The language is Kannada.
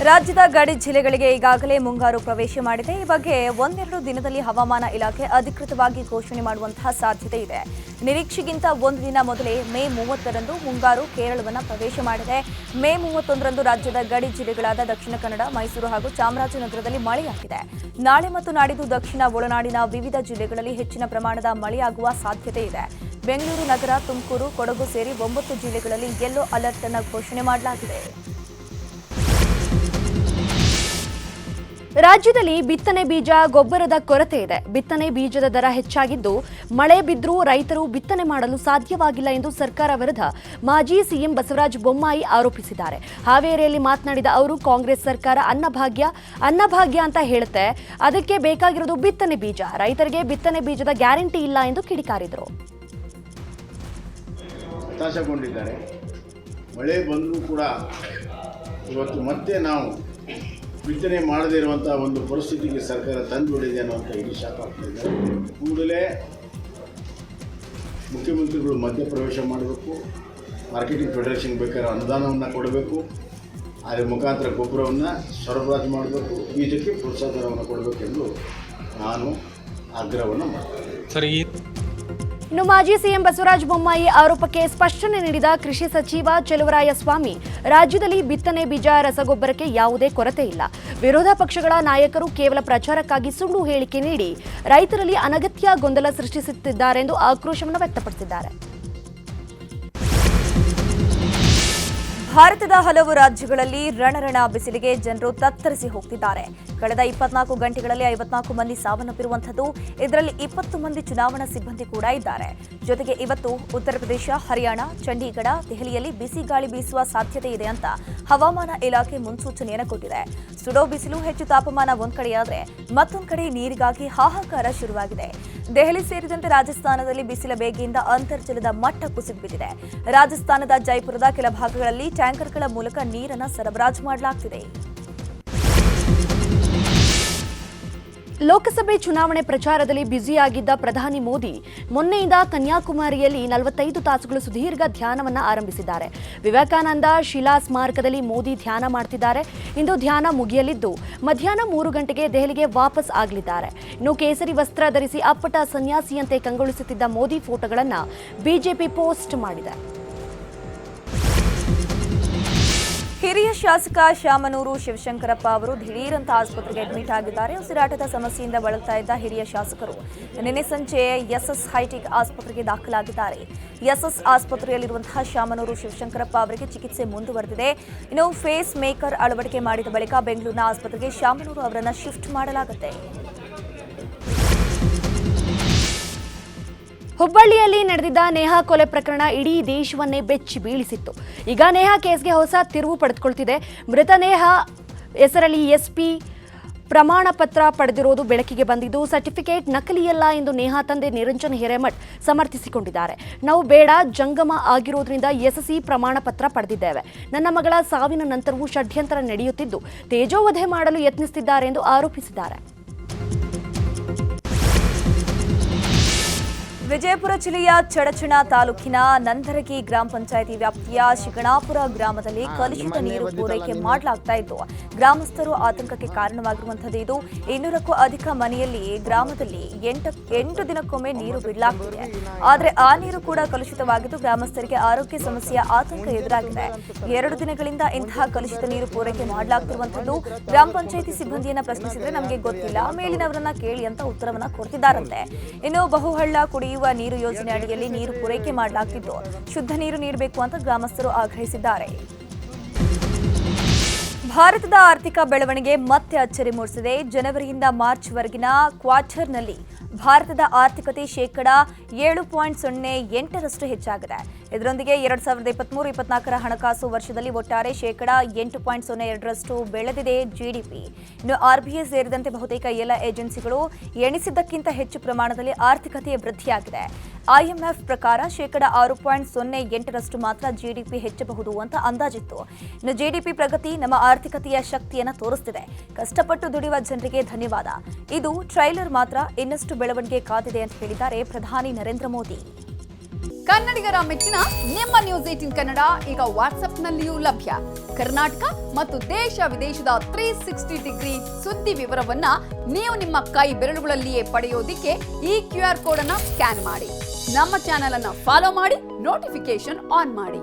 ರಾಜ್ಯದ ಗಡಿ ಜಿಲ್ಲೆಗಳಿಗೆ ಈಗಾಗಲೇ ಮುಂಗಾರು ಪ್ರವೇಶ ಮಾಡಿದೆ. ಈ ಬಗ್ಗೆ ಒಂದೆರಡು ದಿನದಲ್ಲಿ ಹವಾಮಾನ ಇಲಾಖೆ ಅಧಿಕೃತವಾಗಿ ಘೋಷಣೆ ಮಾಡುವಂತಹ ಸಾಧ್ಯತೆ ಇದೆ. ನಿರೀಕ್ಷೆಗಿಂತ ಒಂದು ದಿನ ಮೊದಲೇ ಮೇ 30ರಂದು ಮುಂಗಾರು ಕೇರಳವನ್ನು ಪ್ರವೇಶ ಮಾಡಿದೆ. ಮೇ 31ರಂದು ರಾಜ್ಯದ ಗಡಿ ಜಿಲ್ಲೆಗಳಾದ ದಕ್ಷಿಣ ಕನ್ನಡ, ಮೈಸೂರು ಹಾಗೂ ಚಾಮರಾಜನಗರದಲ್ಲಿ ಮಳೆಯಾಗಿದೆ. ನಾಳೆ ಮತ್ತು ನಾಡಿದ್ದು ದಕ್ಷಿಣ ಒಳನಾಡಿನ ವಿವಿಧ ಜಿಲ್ಲೆಗಳಲ್ಲಿ ಹೆಚ್ಚಿನ ಪ್ರಮಾಣದ ಮಳೆಯಾಗುವ ಸಾಧ್ಯತೆ ಇದೆ. ಬೆಂಗಳೂರು ನಗರ, ತುಮಕೂರು, ಕೊಡಗು ಸೇರಿ 9 ಜಿಲ್ಲೆಗಳಲ್ಲಿ ಯೆಲ್ಲೋ ಅಲರ್ಟ್ ಅನ್ನು ಘೋಷಣೆ ಮಾಡಲಾಗಿದೆ. ರಾಜ್ಯದಲ್ಲಿ ಬಿತ್ತನೆ ಬೀಜ, ಗೊಬ್ಬರದ ಕೊರತೆ ಇದೆ. ಬಿತ್ತನೆ ಬೀಜದ ದರ ಹೆಚ್ಚಾಗಿದ್ದು, ಮಳೆ ಬಿದ್ದರೂ ರೈತರು ಬಿತ್ತನೆ ಮಾಡಲು ಸಾಧ್ಯವಾಗಿಲ್ಲ ಎಂದು ಸರ್ಕಾರ ವಿರುದ್ಧ ಮಾಜಿ ಸಿಎಂ ಬಸವರಾಜ ಬೊಮ್ಮಾಯಿ ಆರೋಪಿಸಿದ್ದಾರೆ. ಹಾವೇರಿಯಲ್ಲಿ ಮಾತನಾಡಿದ ಅವರು, ಕಾಂಗ್ರೆಸ್ ಸರ್ಕಾರ ಅನ್ನಭಾಗ್ಯ ಅಂತ ಹೇಳುತ್ತೆ, ಅದಕ್ಕೆ ಬೇಕಾಗಿರೋದು ಬಿತ್ತನೆ ಬೀಜ. ರೈತರಿಗೆ ಬಿತ್ತನೆ ಬೀಜದ ಗ್ಯಾರಂಟಿ ಇಲ್ಲ ಎಂದು ಕಿಡಿಕಾರಿದರು. ಹತಾಶಗೊಂಡಿದ್ದಾರೆ. ಮಳೆ ಬಂದರೂ ಕೂಡ ಇವತ್ತು ಮತ್ತೆ ನಾವು ಬಿತ್ತನೆ ಮಾಡದೇ ಇರುವಂಥ ಒಂದು ಪರಿಸ್ಥಿತಿಗೆ ಸರ್ಕಾರ ತಂದುಬಿಡಿದೆ ಅನ್ನುವಂಥ ಇಡೀ ಶಾಖ ಆಗ್ತಾಯಿದ್ದಾರೆ. ಕೂಡಲೇ ಮುಖ್ಯಮಂತ್ರಿಗಳು ಮಧ್ಯಪ್ರವೇಶ ಮಾಡಬೇಕು, ಮಾರ್ಕೆಟಿಂಗ್ ಫೆಡರೇಷನ್ ಬೇಕಾದ್ರೆ ಅನುದಾನವನ್ನು ಕೊಡಬೇಕು, ಅದರ ಮುಖಾಂತರ ಗೊಬ್ಬರವನ್ನು ಸರಬರಾಜು ಮಾಡಬೇಕು, ಬೀಜಕ್ಕೆ ಪ್ರೋತ್ಸಾಹಧನವನ್ನು ಕೊಡಬೇಕೆಂದು ನಾನು ಆಗ್ರಹವನ್ನು ಮಾಡ್ತೇನೆ. ಇನ್ನು ಮಾಜಿ ಸಿಎಂ ಬಸವರಾಜ ಬೊಮ್ಮಾಯಿ ಆರೋಪಕ್ಕೆ ಸ್ಪಷ್ಟನೆ ನೀಡಿದ ಕೃಷಿ ಸಚಿವ ಚೆಲುವರಾಯಸ್ವಾಮಿ, ರಾಜ್ಯದಲ್ಲಿ ಬಿತ್ತನೆ ಬೀಜ, ರಸಗೊಬ್ಬರಕ್ಕೆ ಯಾವುದೇ ಕೊರತೆ ಇಲ್ಲ. ವಿರೋಧ ಪಕ್ಷಗಳ ನಾಯಕರು ಕೇವಲ ಪ್ರಚಾರಕ್ಕಾಗಿ ಸುಳ್ಳು ಹೇಳಿಕೆ ನೀಡಿ ರೈತರಲ್ಲಿ ಅನಗತ್ಯ ಗೊಂದಲ ಸೃಷ್ಟಿಸುತ್ತಿದ್ದಾರೆಂದು ಆಕ್ರೋಶವನ್ನು ವ್ಯಕ್ತಪಡಿಸಿದ್ದಾರೆ. ಭಾರತದ ಹಲವು ರಾಜ್ಯಗಳಲ್ಲಿ ರಣರಣ ಬಿಸಿಲಿಗೆ ಜನರು ತತ್ತರಿಸಿ ಹೋಗ್ತಿದ್ದಾರೆ. ಕಳೆದ 24 ಗಂಟೆಗಳಲ್ಲಿ 54 ಮಂದಿ ಸಾವನ್ನಪ್ಪಿರುವಂಥದ್ದು, ಇದರಲ್ಲಿ 20 ಮಂದಿ ಚುನಾವಣಾ ಸಿಬ್ಬಂದಿ ಕೂಡ ಇದ್ದಾರೆ. ಜೊತೆಗೆ ಇವತ್ತು ಉತ್ತರ ಪ್ರದೇಶ, ಹರಿಯಾಣ, ಚಂಡೀಗಢ, ದೆಹಲಿಯಲ್ಲಿ ಬಿಸಿ ಗಾಳಿ ಬೀಸುವ ಸಾಧ್ಯತೆ ಇದೆ ಅಂತ ಹವಾಮಾನ ಇಲಾಖೆ ಮುನ್ಸೂಚನೆಯನ್ನು ಕೊಟ್ಟಿದೆ. ಸುಡೋ ಬಿಸಿಲು, ಹೆಚ್ಚು ತಾಪಮಾನ ಒಂದ್ ಕಡೆಯಾದ್ರೆ ಮತ್ತೊಂದು ಕಡೆ ನೀರಿಗಾಗಿ ಹಾಹಾಕಾರ ಶುರುವಾಗಿದೆ. ದೆಹಲಿ ಸೇರಿದಂತೆ ರಾಜಸ್ಥಾನದಲ್ಲಿ ಬಿಸಿಲ ಬೇಗೆಯಿಂದ ಅಂತರ್ಜಲದ ಮಟ್ಟ ಕುಸಿದುಬಿದ್ದಿದೆ. ರಾಜಸ್ಥಾನದ ಜೈಪುರದ ಕೆಲ ಭಾಗಗಳಲ್ಲಿ ಟ್ಯಾಂಕರ್ಗಳ ಮೂಲಕ ನೀರನ್ನು ಸರಬರಾಜು ಮಾಡಲಾಗ್ತಿದೆ. ಲೋಕಸಭೆ ಚುನಾವಣೆ ಪ್ರಚಾರದಲ್ಲಿ ಬ್ಯುಸಿಯಾಗಿದ್ದ ಪ್ರಧಾನಿ ಮೋದಿ ಮೊನ್ನೆಯಿಂದ ಕನ್ಯಾಕುಮಾರಿಯಲ್ಲಿ 45 ತಾಸುಗಳು ಸುದೀರ್ಘ ಧ್ಯಾನವನ್ನು ಆರಂಭಿಸಿದ್ದಾರೆ. ವಿವೇಕಾನಂದ ಶಿಲಾ ಸ್ಮಾರಕದಲ್ಲಿ ಮೋದಿ ಧ್ಯಾನ ಮಾಡ್ತಿದ್ದಾರೆ. ಇಂದು ಧ್ಯಾನ ಮುಗಿಯಲಿದ್ದು ಮಧ್ಯಾಹ್ನ 3 ಗಂಟೆಗೆ ದೆಹಲಿಗೆ ವಾಪಸ್ ಆಗಲಿದ್ದಾರೆ. ಇನ್ನು ಕೇಸರಿ ವಸ್ತ್ರ ಧರಿಸಿ ಅಪ್ಪಟ ಸನ್ಯಾಸಿಯಂತೆ ಕಂಗೊಳಿಸುತ್ತಿದ್ದ ಮೋದಿ ಫೋಟೋಗಳನ್ನು ಬಿಜೆಪಿ ಪೋಸ್ಟ್ ಮಾಡಿದೆ. ಹಿರಿಯ ಶಾಸಕ ಶಾಮನೂರು ಶಿವಶಂಕರಪ್ಪ ಅವರು ದಿಢೀರಂತ ಆಸ್ಪತ್ರೆಗೆ ಅಡ್ಮಿಟ್ ಆಗಿದ್ದಾರೆ. ಉಸಿರಾಟದ ಸಮಸ್ಯೆಯಿಂದ ಬಳಲ್ತಾ ಇದ್ದ ಹಿರಿಯ ಶಾಸಕರು ನಿನ್ನೆ ಸಂಜೆ ಎಸ್ಎಸ್ ಹೈಟೆಕ್ ಆಸ್ಪತ್ರೆಗೆ ದಾಖಲಾಗಿದ್ದಾರೆ. ಎಸ್ಎಸ್ ಆಸ್ಪತ್ರೆಯಲ್ಲಿರುವಂತಹ ಶಾಮನೂರು ಶಿವಶಂಕರಪ್ಪ ಅವರಿಗೆ ಚಿಕಿತ್ಸೆ ಮುಂದುವರೆದಿದೆ. ಇನ್ನು ಫೇಸ್ ಮೇಕರ್ ಅಳವಡಿಕೆ ಮಾಡಿದ ಬಳಿಕ ಬೆಂಗಳೂರಿನ ಆಸ್ಪತ್ರೆಗೆ ಶಾಮನೂರು ಅವರನ್ನು ಶಿಫ್ಟ್ ಮಾಡಲಾಗುತ್ತೆ. ಹುಬ್ಬಳ್ಳಿಯಲ್ಲಿ ನಡೆದಿದ್ದ ನೇಹಾ ಕೊಲೆ ಪ್ರಕರಣ ಇಡೀ ದೇಶವನ್ನೇ ಬೆಚ್ಚಿ ಬೀಳಿಸಿತ್ತು. ಈಗ ನೇಹಾ ಕೇಸ್ಗೆ ಹೊಸ ತಿರುವು ಪಡೆದುಕೊಳ್ತಿದೆ. ಮೃತ ನೇಹಾ ಹೆಸರಲ್ಲಿ ಎಸ್ಪಿ ಪ್ರಮಾಣ ಪತ್ರ ಪಡೆದಿರೋದು ಬೆಳಕಿಗೆ ಬಂದಿದ್ದು, ಸರ್ಟಿಫಿಕೇಟ್ ನಕಲಿಯಲ್ಲ ಎಂದು ನೇಹಾ ತಂದೆ ನಿರಂಜನ್ ಹಿರೇಮಠ್ ಸಮರ್ಥಿಸಿಕೊಂಡಿದ್ದಾರೆ. ನಾವು ಬೇಡ ಜಂಗಮ ಆಗಿರೋದ್ರಿಂದ ಎಸ್ಎಸ್ಸಿ ಪ್ರಮಾಣ ಪತ್ರ ಪಡೆದಿದ್ದೇವೆ. ನನ್ನ ಮಗಳ ಸಾವಿನ ನಂತರವೂ ಷಡ್ಯಂತ್ರ ನಡೆಯುತ್ತಿದ್ದು ತೇಜೋವಧೆ ಮಾಡಲು ಯತ್ನಿಸುತ್ತಿದ್ದಾರೆ ಎಂದು ಆರೋಪಿಸಿದ್ದಾರೆ. ವಿಜಯಪುರ ಜಿಲ್ಲೆಯ ಚಡಚಣ ತಾಲೂಕಿನ ನಂದರಗಿ ಗ್ರಾಮ ಪಂಚಾಯಿತಿ ವ್ಯಾಪ್ತಿಯ ಶಿಗಣಾಪುರ ಗ್ರಾಮದಲ್ಲಿ ಕಲುಷಿತ ನೀರು ಪೂರೈಕೆ ಮಾಡಲಾಗ್ತಾ ಇದ್ದು, ಗ್ರಾಮಸ್ಥರು ಆತಂಕಕ್ಕೆ ಕಾರಣವಾಗಿರುವಂಥದ್ದು. ಇದು 200ಕ್ಕೂ ಅಧಿಕ ಮನೆಯಲ್ಲಿ ಗ್ರಾಮದಲ್ಲಿ 8 ದಿನಕ್ಕೊಮ್ಮೆ ನೀರು ಬಿಡಲಾಗ್ತಿದೆ. ಆದರೆ ಆ ನೀರು ಕೂಡ ಕಲುಷಿತವಾಗಿದ್ದು ಗ್ರಾಮಸ್ಥರಿಗೆ ಆರೋಗ್ಯ ಸಮಸ್ಯೆಯ ಆತಂಕ ಎದುರಾಗಿದೆ. 2 ದಿನಗಳಿಂದ ಇಂತಹ ಕಲುಷಿತ ನೀರು ಪೂರೈಕೆ ಮಾಡಲಾಗ್ತಿರುವಂಥದ್ದು. ಗ್ರಾಮ ಪಂಚಾಯಿತಿ ಸಿಬ್ಬಂದಿಯನ್ನ ಪ್ರಶ್ನಿಸಿದ್ರೆ ನಮಗೆ ಗೊತ್ತಿಲ್ಲ, ಮೇಲಿನವರನ್ನ ಕೇಳಿ ಅಂತ ಉತ್ತರವನ್ನ ಕೊಡ್ತಿದ್ದಾರಂತೆ. ಇನ್ನು ಬಹುಹಳ್ಳ ಕುಡಿಯುವ ನೀರು ಯೋಜನೆ ಅಡಿಯಲ್ಲಿ ನೀರು ಪೂರೈಕೆ ಮಾಡಲಾಗ್ತಿದ್ದು ಶುದ್ಧ ನೀರು ನೀಡಬೇಕು ಅಂತ ಗ್ರಾಮಸ್ಥರು ಆಗ್ರಹಿಸಿದ್ದಾರೆ. ಭಾರತದ ಆರ್ಥಿಕ ಬೆಳವಣಿಗೆ ಮತ್ತೆ ಅಚ್ಚರಿ ಮೂಡಿಸಿದೆ. ಜನವರಿಯಿಂದ ಮಾರ್ಚ್ವರೆಗಿನ ಕ್ವಾರ್ಟರ್ನಲ್ಲಿ ಭಾರತದ ಆರ್ಥಿಕತೆ ಶೇಕಡ 7.08ರಷ್ಟು ಹೆಚ್ಚಾಗಿದೆ. ಇದರೊಂದಿಗೆ 2023-24ರ ಹಣಕಾಸು ವರ್ಷದಲ್ಲಿ ಒಟ್ಟಾರೆ ಶೇಕಡ 8.02ರಷ್ಟು ಬೆಳೆದಿದೆ ಜಿಡಿಪಿ. ಇನ್ನು ಆರ್ಬಿಐ ಸೇರಿದಂತೆ ಬಹುತೇಕ ಎಲ್ಲ ಏಜೆನ್ಸಿಗಳು ಎಣಿಸಿದ್ದಕ್ಕಿಂತ ಹೆಚ್ಚು ಪ್ರಮಾಣದಲ್ಲಿ ಆರ್ಥಿಕತೆ ವೃದ್ಧಿಯಾಗಿದೆ. ಐಎಂಎಫ್ ಪ್ರಕಾರ ಶೇಕಡ 6.08ರಷ್ಟು ಮಾತ್ರ ಜಿಡಿಪಿ ಹೆಚ್ಚಬಹುದು ಅಂತ ಅಂದಾಜಿತ್ತು. ಇನ್ನು ಜಿಡಿಪಿ ಪ್ರಗತಿ ನಮ್ಮ ಆರ್ಥಿಕತೆಯ ಶಕ್ತಿಯನ್ನು ತೋರಿಸುತ್ತಿದೆ. ಕಷ್ಟಪಟ್ಟು ದುಡಿಯುವ ಜನರಿಗೆ ಧನ್ಯವಾದ. ಇದು ಟ್ರೈಲರ್ ಮಾತ್ರ, ಇನ್ನಷ್ಟು ಬೆಳವಣಿಗೆ ಕಾದಿದೆ ಅಂತ ಹೇಳಿದ್ದಾರೆ ಪ್ರಧಾನಿ ನರೇಂದ್ರ ಮೋದಿ. ಕನ್ನಡಿಗರ ಮೆಚ್ಚಿನ ನಿಮ್ಮ ನ್ಯೂಸ್ 18 ಕನ್ನಡ ಈಗ ವಾಟ್ಸ್ಆಪ್ನಲ್ಲಿಯೂ ಲಭ್ಯ. ಕರ್ನಾಟಕ ಮತ್ತು ದೇಶ ವಿದೇಶದ 360 ಡಿಗ್ರಿ ಸುದ್ದಿ ವಿವರವನ್ನ ನೀವು ನಿಮ್ಮ ಕೈ ಬೆರಳುಗಳಲ್ಲಿಯೇ ಪಡೆಯೋದಿಕ್ಕೆ ಈ QR ಕೋಡ್ ಅನ್ನ ಸ್ಕ್ಯಾನ್ ಮಾಡಿ. ನಮ್ಮ ಚಾನೆಲ್ ಅನ್ನ ಫಾಲೋ ಮಾಡಿ, ನೋಟಿಫಿಕೇಶನ್ ಆನ್ ಮಾಡಿ.